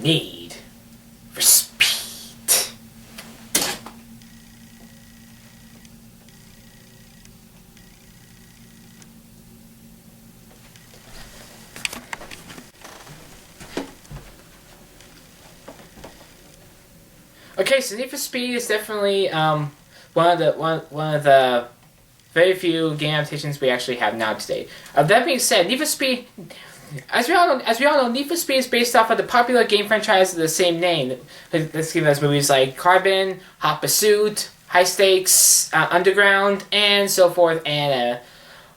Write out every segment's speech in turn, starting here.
Need for Speed. Okay, so Need for Speed is definitely one of the very few game adaptations we actually have now today. That being said, Need for Speed, as we all know, Need for Speed is based off of the popular game franchise of the same name. Let's give us movies like Carbon, Hot Pursuit, High Stakes, Underground, and so forth and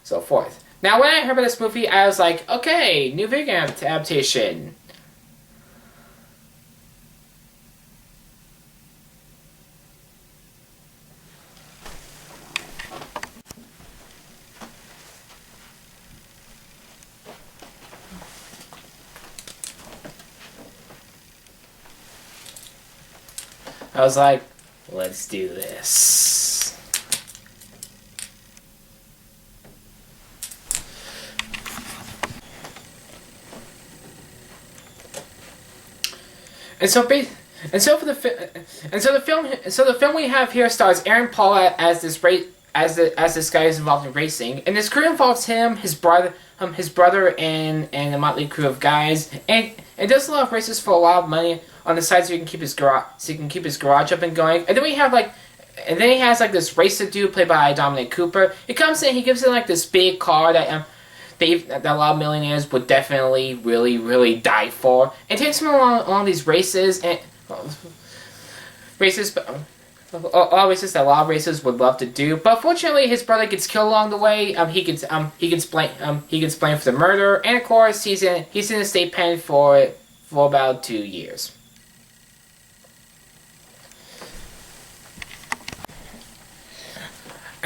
so forth. Now, when I heard about this movie, I was like, okay, new video game adaptation. I was like, let's do this. The film we have here stars Aaron Paul as this guy who's involved in racing, and this crew involves him, his brother, and a motley crew of guys, and it does a lot of races for a lot of money on the side, so he can keep his garage up and going. And then he has like this racer dude played by Dominic Cooper. He comes in, he gives him like this big car that a lot of millionaires would definitely really die for, and takes him along these races and races that a lot of racers would love to do. But unfortunately, his brother gets killed along the way. He gets blamed for the murder, and of course he's in a state pen for about 2 years.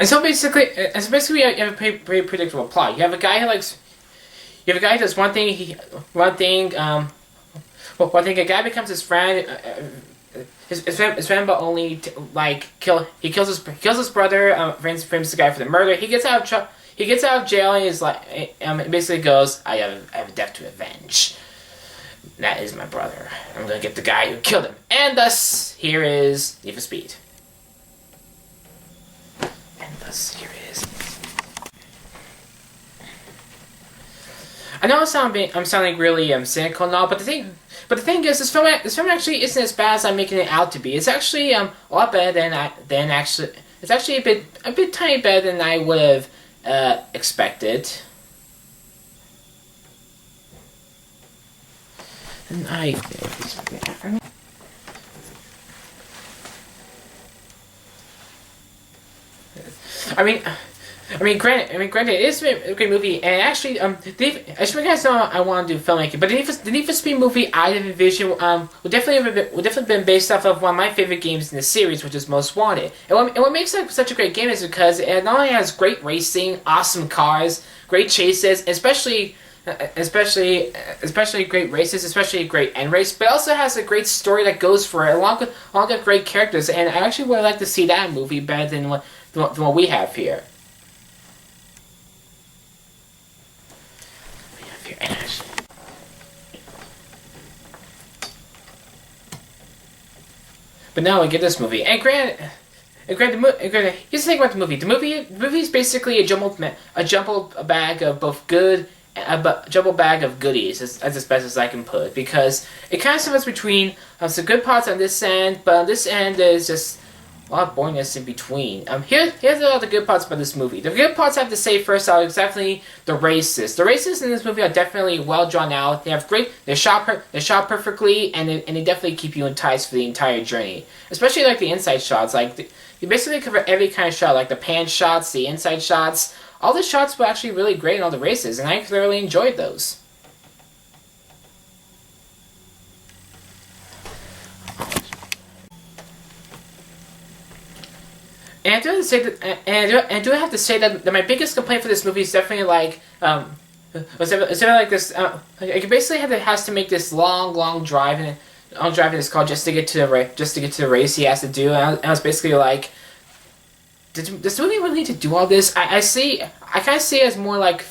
And so basically, you have a pretty predictable plot. You have a guy who does one thing. A guy becomes his friend. His friend, but only he kills his brother. Frames the guy for the murder. He gets out of jail and he's like, basically goes, I have a debt to avenge. That is my brother. I'm gonna get the guy who killed him. And thus, here is Need for Speed. Here it is. I know I'm sounding really cynical now, but the thing is, this film actually isn't as bad as I'm making it out to be. It's actually a lot better than actually. It's actually a bit tiny better than I would have expected. And granted, it is a great movie, and actually, as you guys know, I want to do filmmaking, but the Need for Speed movie I envision would definitely been based off of one of my favorite games in the series, which is Most Wanted. And what makes it such a great game is because it not only has great racing, awesome cars, great chases, especially great races, especially a great end race, but it also has a great story that goes for it, along with great characters, and I actually would like to see that movie better than what we have here. But now we get this movie, and granted, here's the thing about the movie. The movie is basically a jumbled bag of both good. A jumbled bag of goodies, as best as I can put it, because it kind of suffers between some good parts on this end, but on this end there's just a lot of boringness in between. Here's all the good parts about this movie. The good parts I have to say first are definitely the races. The races in this movie are definitely well drawn out. They're shot perfectly, and they definitely keep you enticed for the entire journey. Especially like the inside shots, you basically cover every kind of shot, like the pan shots, the inside shots. All the shots were actually really great in all the races, and I thoroughly enjoyed those. And I do have to say that my biggest complaint for this movie is definitely this. It basically has to make this long drive in this car just to get to the race he has to do, and I was basically like, does the movie really need to do all this? I kind of see it as more like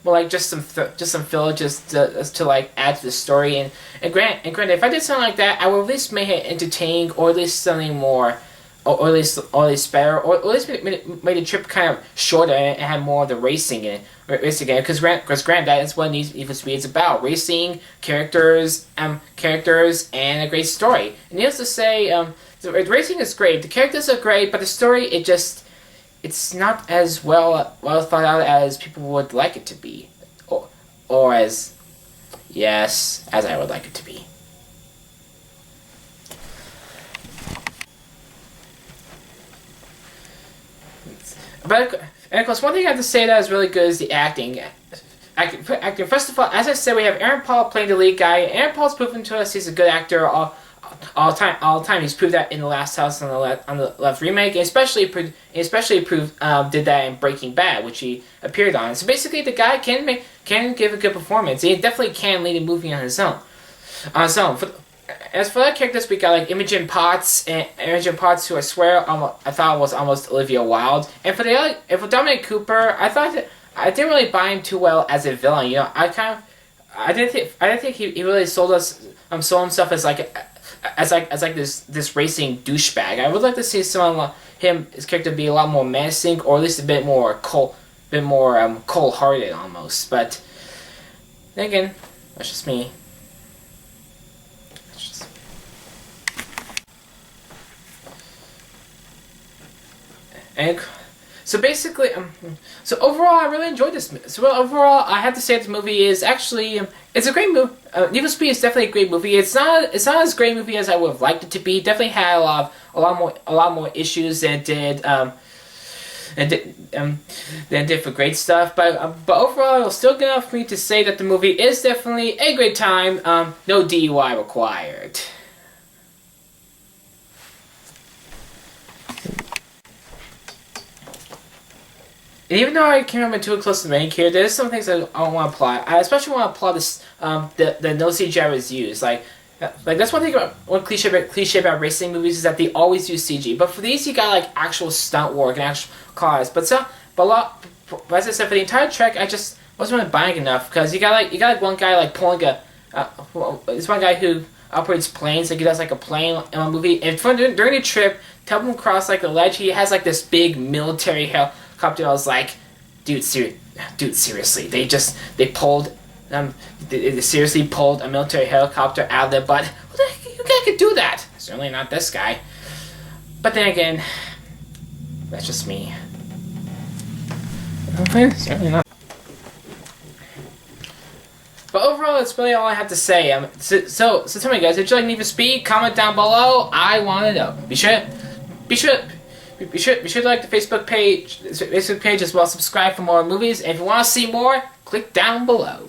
more like just some filler just to like add to the story. And granted, if I did something like that, I would at least make it entertaining, or at least something more. Or at least better, or at least made the trip kind of shorter and had more of the racing in it. Because granted, that is what Need for Speed is about: racing, characters, and a great story. And needless to say, the racing is great, the characters are great, but the story it's not as well thought out as people would like it to be, or as I would like it to be. But and of course, one thing I have to say that is really good is the acting. Acting. First of all, as I said, we have Aaron Paul playing the lead guy. Aaron Paul's proven to us he's a good actor all time. He's proved that in The Last House on the Left remake, and especially proved did that in Breaking Bad, which he appeared on. So basically, the guy can give a good performance. He definitely can lead a movie on his own. As for other characters, we got like Imogen Potts, who I swear I thought was almost Olivia Wilde. And for Dominic Cooper, I didn't really buy him too well as a villain. You know, I didn't think he really sold himself as this racing douchebag. I would like to see his character be a lot more menacing, or at least a bit more cold-hearted almost. But then again, that's just me. And so basically, so overall, I really enjoyed this movie. So overall, I have to say this movie is actually it's a great movie. Need for Speed is definitely a great movie. It's not as great a movie as I would have liked it to be. Definitely had a lot more issues than did for great stuff. But overall, it was still good enough for me to say that the movie is definitely a great time. No DUI required. And even though I can't remember too close to the main character, there's some things I want to apply. I especially want to apply this the no CGI was used. Like that's one thing about one cliche about racing movies is that they always use CG. But for these, you got like actual stunt work and actual cars. But as I said, for the entire trek, I just wasn't really buying enough because you got one guy like pulling this one guy who operates planes, like he does like a plane in a movie. And during the trip, to help him cross like the ledge, he has like this big military helicopter. I was like, dude, seriously, they seriously pulled a military helicopter out of their butt. What the heck, you guy could do that? Certainly not this guy. But then again, that's just me. Certainly not. But overall, that's really all I have to say. So tell me, guys, if you like Need for Speed, comment down below. I want to know. Be sure to like the Facebook page as well. Subscribe for more movies. And if you want to see more, click down below.